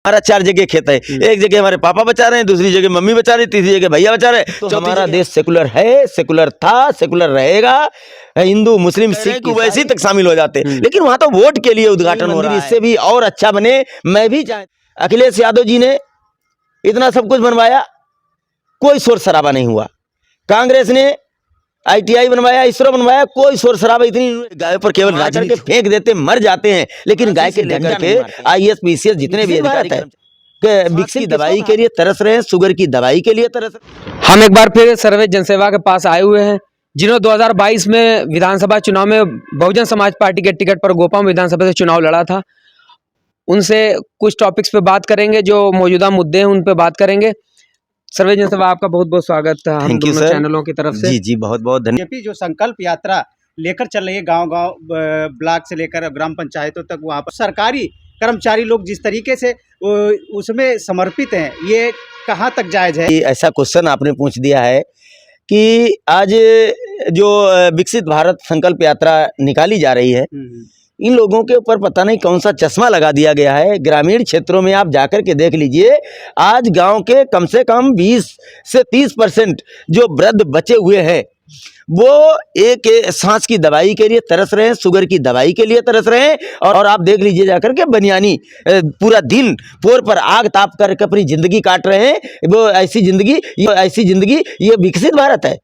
हमारा 4 जगह खेत है, एक जगह हमारे पापा बचा रहे हैं, दूसरी जगह मम्मी बचा रही, तीसरी जगह भैया बचा रहे। तो हमारा देश सेकुलर है, सेकुलर था, सेकुलर रहेगा। हिंदू मुस्लिम सिख वैसी तक शामिल हो जाते, लेकिन वहां तो वोट के लिए उद्घाटन हो रहा है। इससे भी और अच्छा बने, मैं भी चाहता। अखिलेश यादव जी ने इतना सब कुछ बनवाया, कोई शोर शराबा नहीं हुआ। कांग्रेस ने ITI बनवाया, इसरो बनवाया, कोई शोर शराबा। इतनी गाय पर केवल राजनीति फेंक देते, मर जाते हैं, लेकिन गाय के डंडा के IAS PCS जितने भी अधिकारी हैं कि विकसित दवाई के लिए तरस रहे हैं, शुगर की दवाई के लिए तरस रहे हैं। हम एक बार फिर सर्वे जनसेवा के पास आए हुए हैं, जिन्होंने 2022 में विधानसभा चुनाव में बहुजन समाज पार्टी के टिकट पर गोपाम विधानसभा से चुनाव लड़ा था। उनसे कुछ टॉपिक्स पे बात करेंगे, जो मौजूदा मुद्दे हैं उन पे बात करेंगे। सर्वे जनसेवा आपका बहुत बहुत स्वागत है हम दोनों चैनलों की तरफ से। जी बहुत बहुत धन्यवाद। बीजेपी जो संकल्प यात्रा लेकर चल रही है, गांव-गांव ब्लॉक से लेकर ग्राम पंचायतों तक, वहां पर सरकारी कर्मचारी लोग जिस तरीके से उसमें समर्पित हैं, ये कहां तक जायज है? ऐसा क्वेश्चन आपने पूछ दिया है कि आज जो विकसित भारत संकल्प यात्रा निकाली जा रही है, इन लोगों के ऊपर पता नहीं कौन सा चश्मा लगा दिया गया है। ग्रामीण क्षेत्रों में आप जाकर के देख लीजिए, आज गांव के कम से कम 20 से 30% जो वृद्ध बचे हुए हैं, वो एक सांस की दवाई के लिए तरस रहे हैं, शुगर की दवाई के लिए तरस रहे हैं। और आप देख लीजिए जाकर के बनियानी पूरा दिन पोर पर आग ताप करके अपनी जिंदगी काट रहे हैं। वो ऐसी जिंदगी ये विकसित भारत है?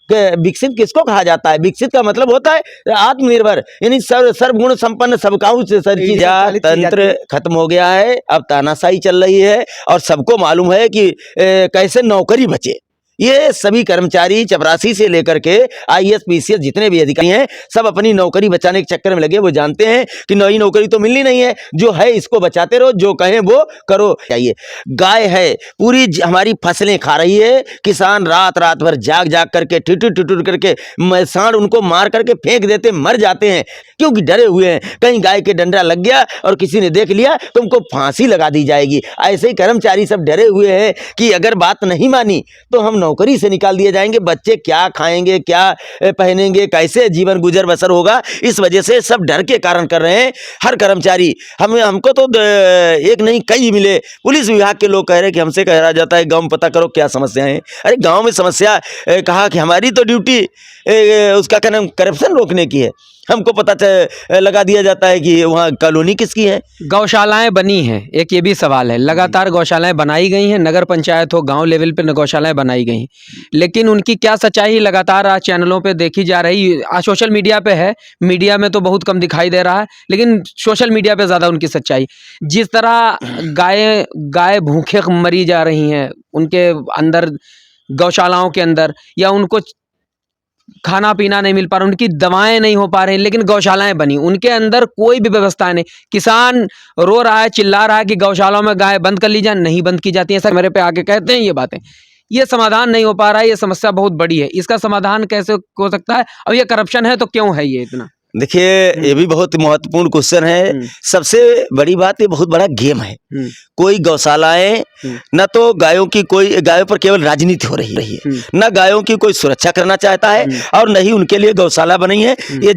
विकसित किसको कहा जाता है? विकसित का मतलब होता है आत्मनिर्भर, यानी सर्वगुण संपन्न, सबकाऊ से तंत्र खत्म हो गया है। अब तानाशाही चल रही है और सबको मालूम है कि कैसे नौकरी बचे। ये सभी कर्मचारी चपरासी से लेकर के IAS PCS जितने भी अधिकारी हैं, सब अपनी नौकरी बचाने के चक्कर में लगे। वो जानते हैं कि नई नौकरी तो मिलनी नहीं है, जो है इसको बचाते रहो, जो कहें वो करो। चाहिए गाय है, पूरी हमारी फसलें खा रही है। किसान रात रात भर जाग जाग करके ठिठुर करके सांड उनको मार करके फेंक देते, मर जाते हैं, क्योंकि डरे हुए हैं कहीं गाय के डंडा लग गया और किसी ने देख लिया तो उनको फांसी लगा दी जाएगी। ऐसे ही कर्मचारी सब डरे हुए हैं कि अगर बात नहीं मानी तो हम नौकरी से निकाल दिए जाएंगे। बच्चे क्या खाएंगे, क्या पहनेंगे, कैसे जीवन गुजर बसर होगा? इस वजह से सब डर के कारण कर रहे हैं। हर कर्मचारी हमको तो एक नहीं कई मिले। पुलिस विभाग के लोग कह रहे हैं कि हमसे कहा जाता है गांव में पता करो क्या समस्या है। अरे गांव में समस्या कहा कि हमारी तो ड्यूटी उसका क्या नाम करप्शन रोकने की है, हमको पता लगा दिया जाता है कि वहाँ कॉलोनी किसकी है। गौशालाएं बनी हैं, एक ये भी सवाल है। लगातार गौशालाएं बनाई गई हैं, नगर पंचायत हो, गांव लेवल पे गौशालाएं बनाई गई हैं, लेकिन उनकी क्या सच्चाई लगातार आज चैनलों पे देखी जा रही। आज सोशल मीडिया पे है, मीडिया में तो बहुत कम दिखाई दे रहा है, लेकिन सोशल मीडिया पे ज़्यादा उनकी सच्चाई। जिस तरह गाय भूखे मरी जा रही हैं उनके अंदर, गौशालाओं के अंदर, या उनको खाना पीना नहीं मिल पा रहा, उनकी दवाएं नहीं हो पा रही, लेकिन गौशालाएं बनी, उनके अंदर कोई भी व्यवस्था नहीं। किसान रो रहा है, चिल्ला रहा है कि गौशालाओं में गाय बंद कर ली जाए, नहीं बंद की जाती है। ऐसा मेरे पे आके कहते हैं ये बातें। ये समाधान नहीं हो पा रहा है, ये समस्या बहुत बड़ी है। इसका समाधान कैसे हो सकता है? और ये करप्शन है तो क्यों है ये इतना? देखिए, ये भी बहुत महत्वपूर्ण क्वेश्चन है। सबसे बड़ी बात, ये बहुत बड़ा गेम है। कोई गौशालाएं, न तो गायों पर केवल राजनीति हो रही है, न गायों की कोई सुरक्षा करना चाहता है, और न ही उनके लिए गौशाला बनी है। ये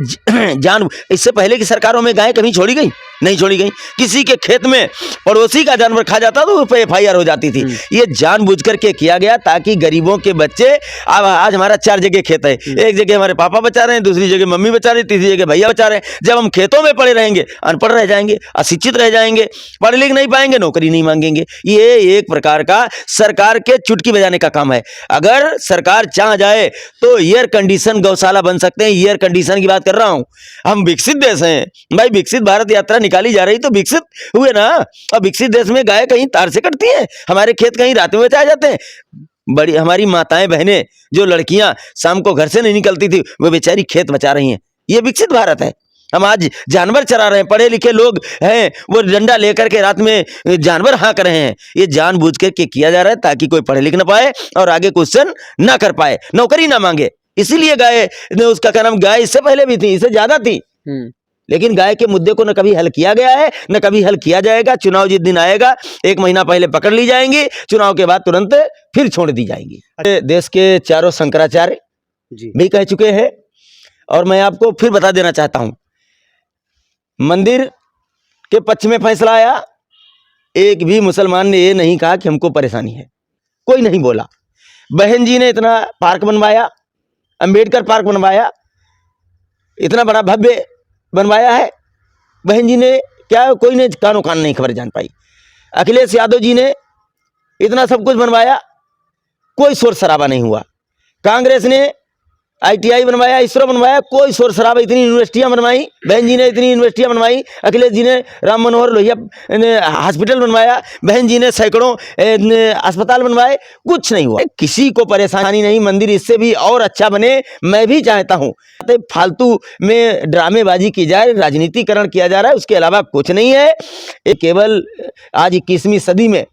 इससे पहले की सरकारों में गाय कभी छोड़ी गई? नहीं छोड़ी गई। किसी के खेत में पड़ोसी का जानवर खा जाता तो उस पर FIR हो जाती थी। ये जानबूझ करके किया गया ताकि गरीबों के बच्चे, आज हमारा 4 जगह खेत है, एक जगह हमारे पापा बचा रहे हैं, दूसरी जगह मम्मी बचा रही, तीसरी जगह भैया बचा रहे हैं। जब हम खेतों में पड़े रहेंगे, अनपढ़ रह जाएंगे, अशिक्षित रह जाएंगे, पढ़ लिख नहीं पाएंगे, नौकरी नहीं मांगेंगे। ये एक प्रकार का सरकार के चुटकी बजाने का काम है। अगर सरकार चाह जाए तो एयर कंडीशन गौशाला बन सकते हैं। एयर कंडीशन की बात कर रहा हूं। हम विकसित देश हैं भाई, विकसित भारत यात्रा निकाली जा रही तो विकसित हुए ना। अब विकसित देश में गाय कहीं तार से कटती हैं, हमारे खेत कहीं रात में बचाए जाते हैं। बड़ी हमारी माताएं बहनें, जो लड़कियां शाम को घर से नहीं निकलती थी, वो बेचारी खेत बचा रही हैं। ये विकसित भारत है। हम आज जानवर चरा रहे हैं, पढ़े लिखे लोग हैं, वो डंडा लेकर के रात में जानवर हाँक रहे हैं। ये जानबूझ करके किया जा रहा है ताकि कोई पढ़ लिख ना पाए और आगे क्वेश्चन ना कर पाए, नौकरी ना मांगे। इसीलिए गाय, उसका क्या नाम, गाय इससे पहले भी थी, इससे ज्यादा थी, लेकिन गाय के मुद्दे को न कभी हल किया गया है, न कभी हल किया जाएगा। चुनाव जिस दिन आएगा, 1 महीना पहले पकड़ ली जाएंगी, चुनाव के बाद तुरंत फिर छोड़ दी जाएंगी। देश के चारों शंकराचार्य भी कह चुके हैं, और मैं आपको फिर बता देना चाहता हूं। मंदिर के पक्ष में फैसला आया, एक भी मुसलमान ने ये नहीं कहा कि हमको परेशानी है, कोई नहीं बोला। बहन जी ने इतना पार्क बनवाया, अंबेडकर पार्क बनवाया, इतना बड़ा भव्य बनवाया है, बहन जी ने क्या, कोई ने कानो कान नहीं खबर जान पाई। अखिलेश यादव जी ने इतना सब कुछ बनवाया, कोई शोर शराबा नहीं हुआ। कांग्रेस ने ITI बनवाया, इसरो बनवाया, कोई शोर शराबा। इतनी यूनिवर्सिटियां बनवाई, बहन जी ने इतनी यूनिवर्सिटियां बनवाई। अखिलेश जी ने राम मनोहर लोहिया ने हॉस्पिटल बनवाया, बहन जी ने सैकड़ों अस्पताल बनवाए, कुछ नहीं हुआ। किसी को परेशानी नहीं, मंदिर इससे भी और अच्छा बने, मैं भी चाहता हूँ। फालतू में ड्रामेबाजी की जाए, राजनीतिकरण किया जा रहा है, उसके अलावा कुछ नहीं है। ये केवल आज 21वीं सदी में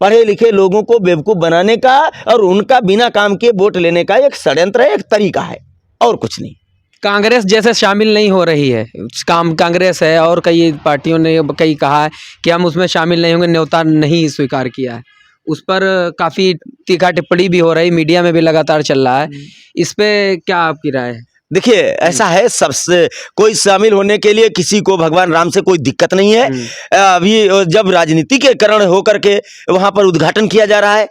पढ़े लिखे लोगों को बेवकूफ़ बनाने का और उनका बिना काम के वोट लेने का एक षड्यंत्र है, एक तरीका है, और कुछ नहीं। कांग्रेस जैसे शामिल नहीं हो रही है, कांग्रेस है और कई पार्टियों ने कई कहा है कि हम उसमें शामिल नहीं होंगे, न्योता नहीं स्वीकार किया है। उस पर काफ़ी तीखा टिप्पणी भी हो रही, मीडिया में भी लगातार चल रहा है। इस पे क्या आपकी राय है? देखिए, ऐसा है, सबसे कोई शामिल होने के लिए किसी को भगवान राम से कोई दिक्कत नहीं है। अभी जब राजनीतिकरण होकर के वहाँ पर उद्घाटन किया जा रहा है,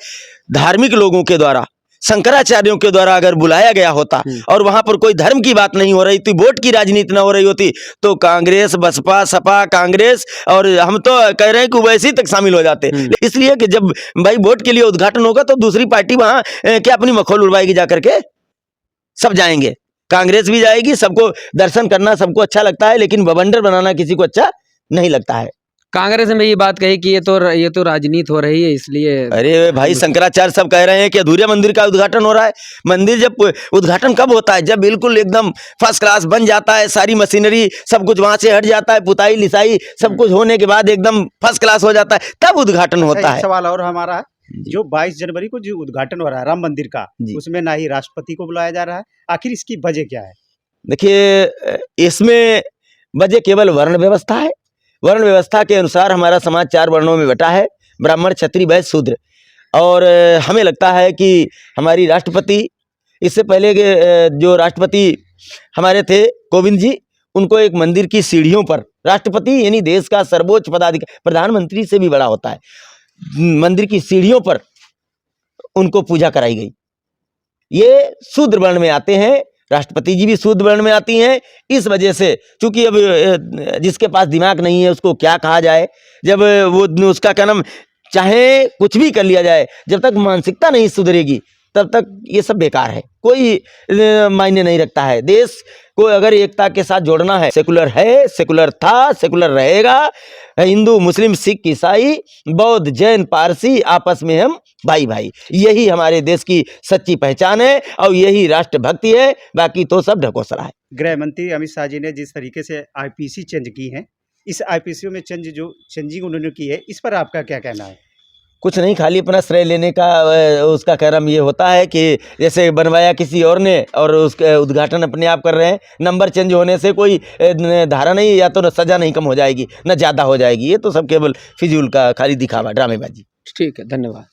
धार्मिक लोगों के द्वारा, शंकराचार्यों के द्वारा अगर बुलाया गया होता और वहाँ पर कोई धर्म की बात नहीं हो रही थी, वोट की राजनीति ना हो रही होती, तो कांग्रेस, बसपा, सपा, कांग्रेस और हम तो कह रहे हैं कि वैसे ही तक शामिल हो जाते। इसलिए कि जब भाई वोट के लिए उद्घाटन होगा तो दूसरी पार्टी वहाँ क्या अपनी मखौल उड़वाएगी जा करके? सब जाएंगे, कांग्रेस भी जाएगी, सबको दर्शन करना सबको अच्छा लगता है, लेकिन बवंडर बनाना किसी को अच्छा नहीं लगता है। कांग्रेस ने ये बात कही कि ये तो राजनीति हो रही है, इसलिए। अरे भाई, शंकराचार्य सब कह रहे हैं कि अधूरे मंदिर का उद्घाटन हो रहा है। मंदिर जब उद्घाटन कब होता है? जब बिल्कुल एकदम फर्स्ट क्लास बन जाता है, सारी मशीनरी सब कुछ वहां से हट जाता है, पुताई लिसाई सब कुछ होने के बाद एकदम फर्स्ट क्लास हो जाता है, तब उद्घाटन होता है। सवाल और हमारा है, जो 22 जनवरी को जो उद्घाटन हो रहा है राम मंदिर का, उसमें ना ही राष्ट्रपति को बुलाया जा रहा है, आखिर इसकी वजह क्या है? देखिए, इसमें वजह केवल वर्ण व्यवस्था है। वर्ण व्यवस्था के अनुसार हमारा समाज 4 वर्णों में बटा है, ब्राह्मण, क्षत्रिय, वैश्य, शूद्र। और हमें लगता है कि हमारी राष्ट्रपति, इससे पहले के जो राष्ट्रपति हमारे थे कोविंद जी, उनको एक मंदिर की सीढ़ियों पर, राष्ट्रपति यानी देश का सर्वोच्च पदाधिकारी, प्रधानमंत्री से भी बड़ा होता है, मंदिर की सीढ़ियों पर उनको पूजा कराई गई। ये शूद्र वर्ण में आते हैं, राष्ट्रपति जी भी शूद्र वर्ण में आती हैं। इस वजह से, चूंकि अब जिसके पास दिमाग नहीं है उसको क्या कहा जाए, जब वो उसका क्या नाम, चाहे कुछ भी कर लिया जाए, जब तक मानसिकता नहीं सुधरेगी तब तक ये सब बेकार है, कोई मायने नहीं रखता है। देश को अगर एकता के साथ जोड़ना है, सेकुलर है, सेकुलर था, सेकुलर रहेगा, हिंदू, मुस्लिम, सिख, ईसाई, बौद्ध, जैन, पारसी, आपस में हम भाई भाई, यही हमारे देश की सच्ची पहचान है और यही राष्ट्रभक्ति है, बाकी तो सब ढकोसला है। गृह मंत्री अमित शाह जी ने जिस तरीके से IPC चेंज की है, इस IPC में चेंजिंग उन्होंने की है, इस पर आपका क्या कहना है? कुछ नहीं, खाली अपना श्रेय लेने का उसका कर्म ये होता है कि जैसे बनवाया किसी और ने और उसका उद्घाटन अपने आप कर रहे हैं। नंबर चेंज होने से कोई धारा नहीं, या तो सज़ा नहीं कम हो जाएगी, न ज़्यादा हो जाएगी। ये तो सब केवल फिजूल का खाली दिखावा, ड्रामेबाजी। ठीक है, धन्यवाद।